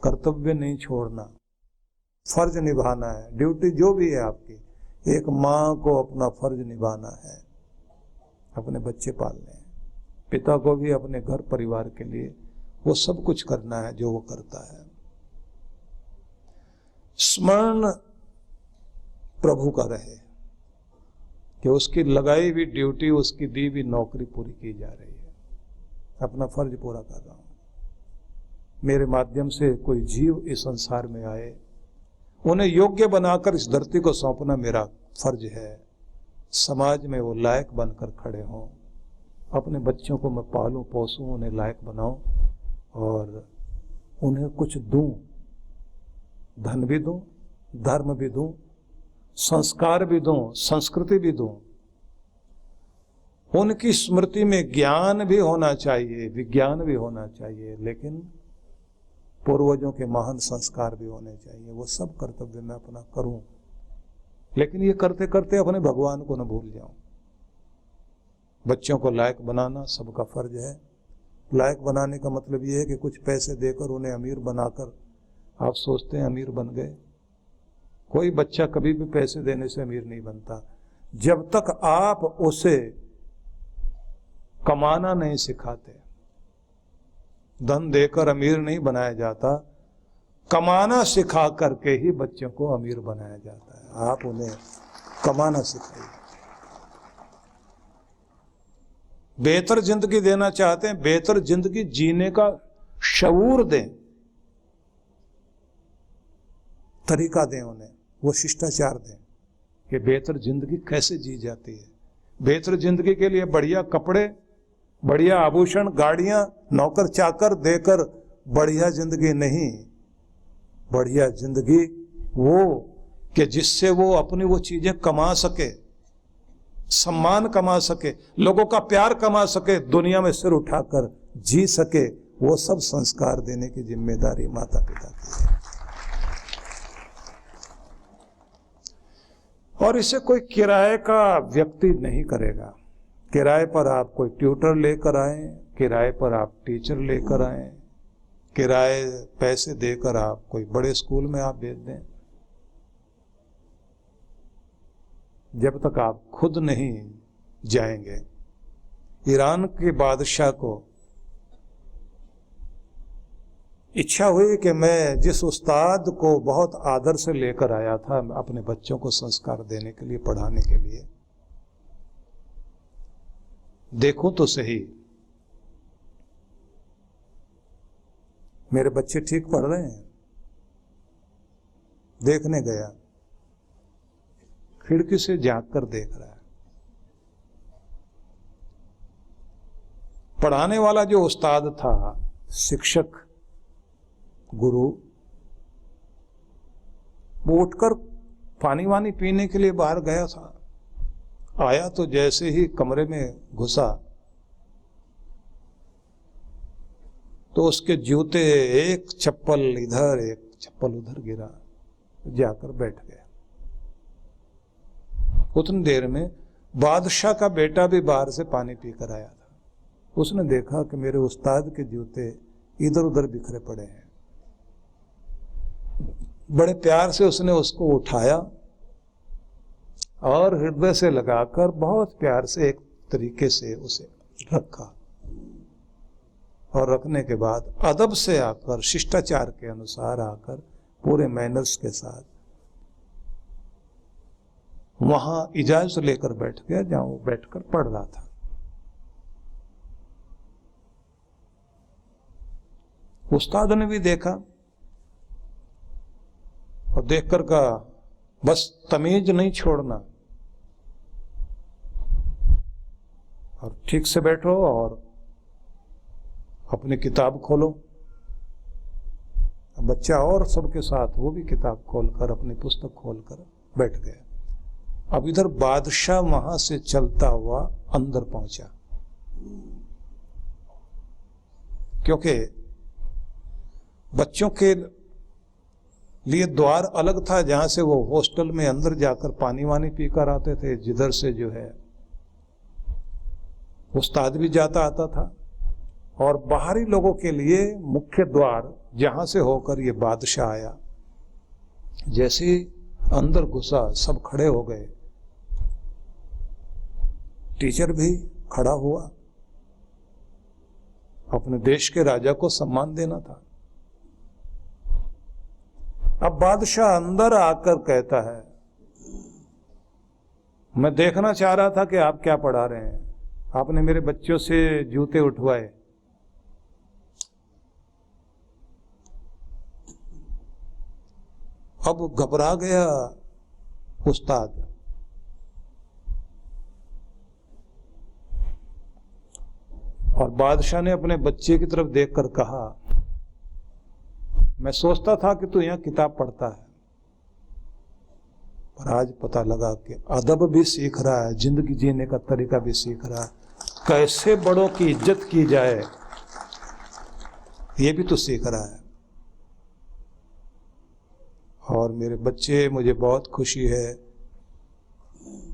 कर्तव्य नहीं छोड़ना, फर्ज निभाना है। ड्यूटी जो भी है आपकी, एक माँ को अपना फर्ज निभाना है, अपने बच्चे पालने हैं। पिता को भी अपने घर परिवार के लिए वो सब कुछ करना है जो वो करता है। स्मरण प्रभु का रहे कि उसकी लगाई हुई ड्यूटी, उसकी दी हुई नौकरी पूरी की जा रही है, अपना फर्ज पूरा कर रहा हूं। मेरे माध्यम से कोई जीव इस संसार में आए, उन्हें योग्य बनाकर इस धरती को सौंपना मेरा फर्ज है। समाज में वो लायक बनकर खड़े हों, अपने बच्चों को मैं पालूं पोसूं, उन्हें लायक बनाऊं और उन्हें कुछ दूं, धन भी दूं, धर्म भी दूं, संस्कार भी दूं, संस्कृति भी दूं। उनकी स्मृति में ज्ञान भी होना चाहिए, विज्ञान भी होना चाहिए, लेकिन पूर्वजों के महान संस्कार भी होने चाहिए। वो सब कर्तव्य मैं अपना करूं, लेकिन ये करते करते अपने भगवान को न भूल जाऊं। बच्चों को लायक बनाना सबका फर्ज है। लायक बनाने का मतलब ये है कि कुछ पैसे देकर उन्हें अमीर बनाकर आप सोचते हैं अमीर बन गए। कोई बच्चा कभी भी पैसे देने से अमीर नहीं बनता। जब तक आप उसे कमाना नहीं सिखाते, धन देकर अमीर नहीं बनाया जाता, कमाना सिखा करके ही बच्चों को अमीर बनाया जाता है। आप उन्हें कमाना सिखाइए। बेहतर जिंदगी देना चाहते हैं, बेहतर जिंदगी जीने का शऊर दें, तरीका दें उन्हें, वो शिष्टाचार दें कि बेहतर जिंदगी कैसे जी जाती है। बेहतर जिंदगी के लिए बढ़िया कपड़े, बढ़िया आभूषण, गाड़ियां, नौकर चाकर देकर बढ़िया जिंदगी नहीं। बढ़िया जिंदगी वो कि जिससे वो अपनी वो चीजें कमा सके, सम्मान कमा सके, लोगों का प्यार कमा सके, दुनिया में सिर उठाकर जी सके। वो सब संस्कार देने की जिम्मेदारी माता पिता की है। और इसे कोई किराए का व्यक्ति नहीं करेगा। किराए पर आप कोई ट्यूटर लेकर आए, किराए पर आप टीचर लेकर आए, किराए पैसे देकर आप कोई बड़े स्कूल में आप भेज दें, जब तक आप खुद नहीं जाएंगे। ईरान के बादशाह को इच्छा हुई कि मैं जिस उस्ताद को बहुत आदर से लेकर आया था अपने बच्चों को संस्कार देने के लिए, पढ़ाने के लिए, देखूं तो सही मेरे बच्चे ठीक पढ़ रहे हैं। देखने गया, खिड़की से झांक कर देख रहा है। पढ़ाने वाला जो उस्ताद था, शिक्षक, गुरु, वो उठकर पानी वानी पीने के लिए बाहर गया था। आया तो जैसे ही कमरे में घुसा तो उसके जूते, एक चप्पल इधर एक चप्पल उधर गिरा, जाकर बैठ गया। उतनी देर में बादशाह का बेटा भी बाहर से पानी पीकर आया था। उसने देखा कि मेरे उस्ताद के जूते इधर उधर बिखरे पड़े हैं। बड़े प्यार से उसने उसको उठाया और हृदय से लगाकर बहुत प्यार से एक तरीके से उसे रखा, और रखने के बाद अदब से आकर, शिष्टाचार के अनुसार आकर, पूरे मैनर्स के साथ वहां इजाजत लेकर बैठ गया जहां वो बैठकर पढ़ रहा था। उस्ताद ने भी देखा और देखकर कहा, बस तमीज नहीं छोड़ना और ठीक से बैठो और अपनी किताब खोलो। बच्चा और सबके साथ वो भी किताब खोलकर, अपनी पुस्तक खोलकर बैठ गया। अब इधर बादशाह वहां से चलता हुआ अंदर पहुंचा, क्योंकि बच्चों के लिए द्वार अलग था जहां से वो हॉस्टल में अंदर जाकर पानी वानी पीकर आते थे, जिधर से जो है उस्ताद भी जाता आता था और बाहरी लोगों के लिए मुख्य द्वार जहां से होकर ये बादशाह आया, जैसे ही अंदर घुसा सब खड़े हो गए। टीचर भी खड़ा हुआ, अपने देश के राजा को सम्मान देना था। अब बादशाह अंदर आकर कहता है, मैं देखना चाह रहा था कि आप क्या पढ़ा रहे हैं, आपने मेरे बच्चों से जूते उठवाए। अब घबरा गया उस्ताद। और बादशाह ने अपने बच्चे की तरफ देखकर कहा, मैं सोचता था कि तू यहां किताब पढ़ता है, पर आज पता लगा कि अदब भी सीख रहा है, जिंदगी जीने का तरीका भी सीख रहा है, कैसे बड़ों की इज्जत की जाए ये भी तो सीख रहा है। और मेरे बच्चे, मुझे बहुत खुशी है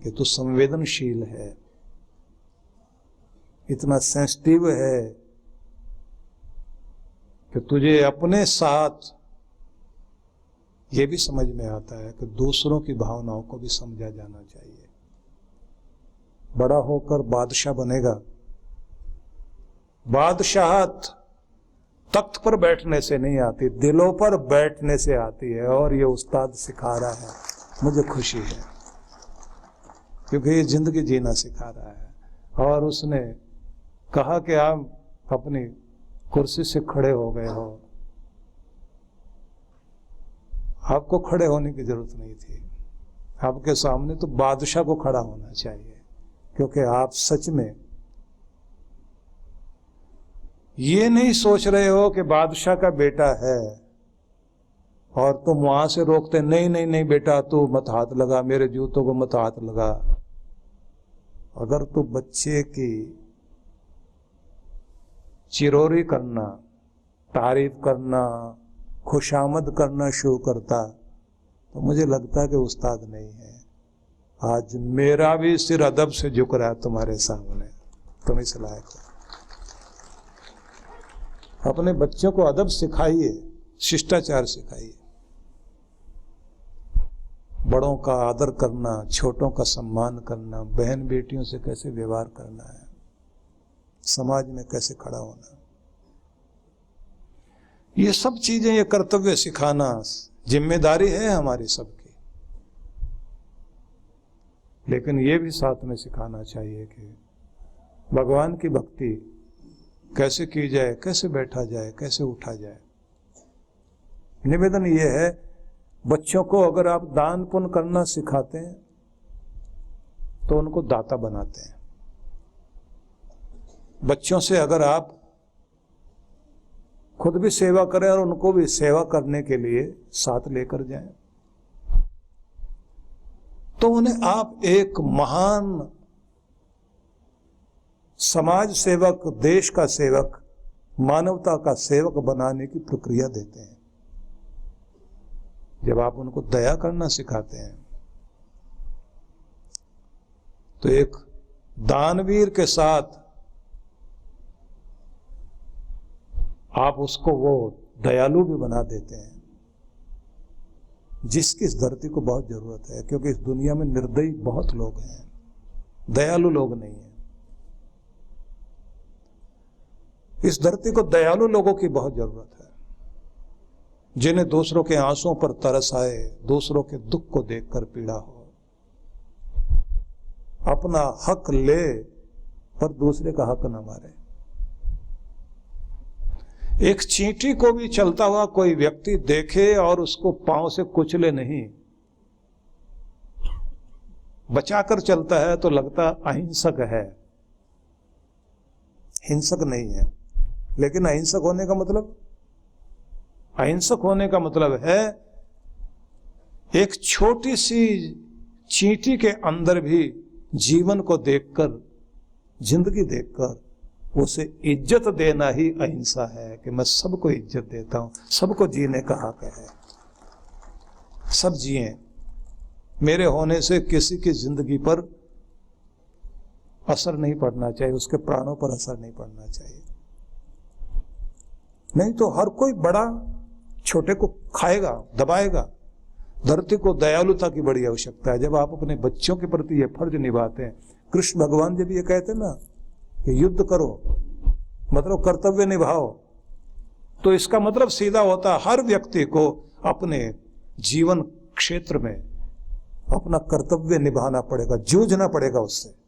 कि तू संवेदनशील है, इतना सेंसिटिव है कि तुझे अपने साथ ये भी समझ में आता है कि दूसरों की भावनाओं को भी समझा जाना चाहिए। बड़ा होकर बादशाह बनेगा। बादशाहत तख्त पर बैठने से नहीं आती, दिलों पर बैठने से आती है, और ये उस्ताद सिखा रहा है। मुझे खुशी है क्योंकि ये जिंदगी जीना सिखा रहा है। और उसने कहा कि आप अपनी कुर्सी से खड़े हो गए हो, आपको खड़े होने की जरूरत नहीं थी, आपके सामने तो बादशाह को खड़ा होना चाहिए, क्योंकि आप सच में ये नहीं सोच रहे हो कि बादशाह का बेटा है और तुम वहां से रोकते, नहीं नहीं नहीं बेटा तू मत हाथ लगा, मेरे जूतों को मत हाथ लगा। अगर तू बच्चे की चिरोरी करना, तारीफ करना, खुशामद करना शुरू करता तो मुझे लगता कि उस्ताद नहीं है। आज मेरा भी सिर अदब से झुक रहा है तुम्हारे सामने, तुम इस लायक हो। अपने बच्चों को अदब सिखाइए, शिष्टाचार सिखाइए, बड़ों का आदर करना, छोटों का सम्मान करना, बहन बेटियों से कैसे व्यवहार करना है, समाज में कैसे खड़ा होना, ये सब चीजें, ये कर्तव्य सिखाना जिम्मेदारी है हमारी सबकी। लेकिन ये भी साथ में सिखाना चाहिए कि भगवान की भक्ति कैसे की जाए, कैसे बैठा जाए, कैसे उठा जाए। निवेदन ये है, बच्चों को अगर आप दान पुण्य करना सिखाते हैं तो उनको दाता बनाते हैं। बच्चों से अगर आप खुद भी सेवा करें और उनको भी सेवा करने के लिए साथ लेकर जाएं, तो उन्हें आप एक महान समाज सेवक, देश का सेवक, मानवता का सेवक बनाने की प्रक्रिया देते हैं। जब आप उनको दया करना सिखाते हैं तो एक दानवीर के साथ आप उसको वो दयालु भी बना देते हैं, जिसकी इस धरती को बहुत जरूरत है। क्योंकि इस दुनिया में निर्दयी बहुत लोग हैं, दयालु लोग नहीं हैं। इस धरती को दयालु लोगों की बहुत जरूरत है, जिन्हें दूसरों के आंसुओं पर तरस आए, दूसरों के दुख को देखकर पीड़ा हो, अपना हक ले पर दूसरे का हक न मारे। एक चींटी को भी चलता हुआ कोई व्यक्ति देखे और उसको पांव से कुचले नहीं, बचाकर चलता है तो लगता अहिंसक है, हिंसक नहीं है। लेकिन अहिंसक होने का मतलब, अहिंसक होने का मतलब है एक छोटी सी चींटी के अंदर भी जीवन को देखकर, जिंदगी देखकर उसे इज्जत देना ही अहिंसा है। कि मैं सबको इज्जत देता हूं, सबको जीने का हक है, सब जिए, मेरे होने से किसी की जिंदगी पर असर नहीं पड़ना चाहिए, उसके प्राणों पर असर नहीं पड़ना चाहिए। नहीं तो हर कोई बड़ा छोटे को खाएगा, दबाएगा। धरती को दयालुता की बड़ी आवश्यकता है। जब आप अपने बच्चों के प्रति ये फर्ज निभाते हैं, कृष्ण भगवान जब ये कहते ना कि युद्ध करो, मतलब कर्तव्य निभाओ, तो इसका मतलब सीधा होता है हर व्यक्ति को अपने जीवन क्षेत्र में अपना कर्तव्य निभाना पड़ेगा, जूझना पड़ेगा उससे।